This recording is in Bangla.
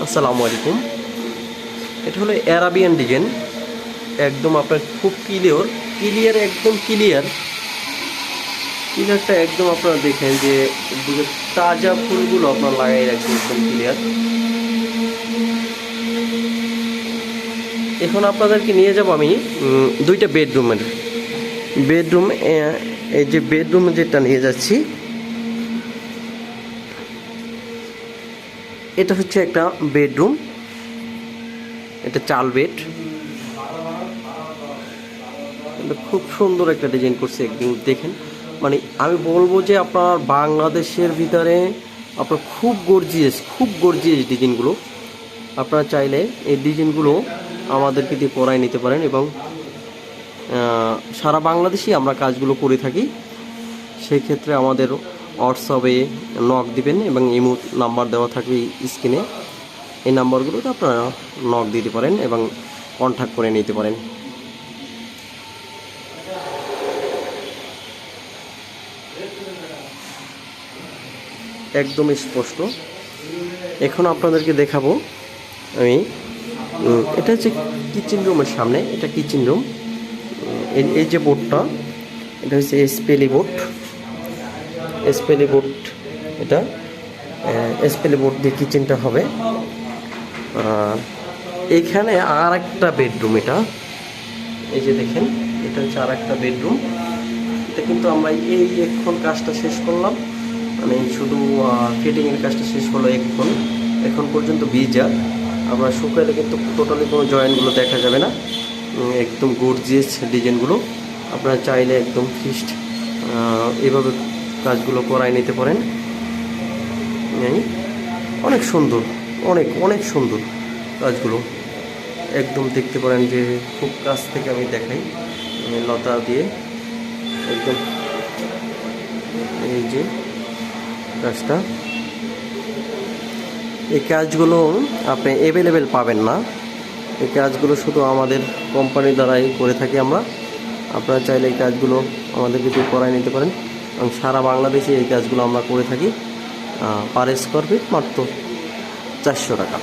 আসসালামু আলাইকুম। এটা হলো অ্যারাবিয়ান ডিজাইন, একদম আপনার খুব ক্লিয়ার একদম ক্লিয়ারটা একদম আপনারা দেখেন যে এদিকে তাজা ফুলগুলো আপনার লাগাই রাখছে একদম ক্লিয়ার। এখন আপনাদেরকে নিয়ে যাব আমি দুইটা বেডরুম। এই যে বেডরুম যেটা নিয়ে যাচ্ছি, এটা হচ্ছে একটা বেডরুম, এটা চাল বেড। খুব সুন্দর একটা ডিজাইন করছে, একদম দেখেন। মানে আমি বলবো যে আপনার বাংলাদেশের ভিতরে আপনার খুব গর্জিয়াস ডিজাইনগুলো। আপনারা চাইলে এই ডিজাইনগুলো আমাদেরকে দিয়ে করাই নিতে পারেন এবং সারা বাংলাদেশেই আমরা কাজগুলো করে থাকি। সেই ক্ষেত্রে আমাদের হোয়াটসঅ্যাপে নক দিবেন এবং ইমো নাম্বার দেওয়া থাকবে স্ক্রিনে। এই নাম্বারগুলোতে আপনারা নক দিতে পারেন এবং কন্ট্যাক্ট করে নিতে পারেন। একদম স্পষ্ট। এখন আপনাদেরকে দেখাবো আমি, এটা হচ্ছে কিচেন রুমের সামনে, এটা কিচেন রুম। এই যে বোর্ডটা, এটা হচ্ছে স্পেলি বোর্ড। এটা স্পেলি বোর্ড দিয়ে কিচেনটা হবে। এখানে আর একটা বেডরুম, এই যে দেখেন, এটা হচ্ছে আর একটা বেডরুম। এটা কিন্তু আমরা এখন কাজটা শেষ করলাম, মানে শুধু ফিটিংয়ের কাজটা শেষ হলো এখন পর্যন্ত বিজার। আমরা শুকালে কিন্তু টোটালি কোনো জয়েন্টগুলো দেখা যাবে না, একদম গর্জিয়াস ডিজাইনগুলো। আপনারা চাইলে একদম ফিক্সড এভাবে কাজগুলো করাই নিতে পারেন। অনেক সুন্দর, অনেক সুন্দর কাজগুলো, একদম দেখতে পারেন যে খুব কাছ থেকে আমি দেখাই লতা দিয়ে একদম। এই যে কাজটা, এই কাজগুলো আপনি অ্যাভেলেবেল পাবেন না। এই কাজগুলো শুধু আমাদের কোম্পানির দ্বারাই করে থাকি আমরা। আপনারা চাইলে এই কাজগুলো আমাদের কিছু করাই নিতে পারেন এবং সারা বাংলাদেশে এই কাজগুলো আমরা করে থাকি। পার স্কোয়ার ফিট মাত্র 400 টাকা।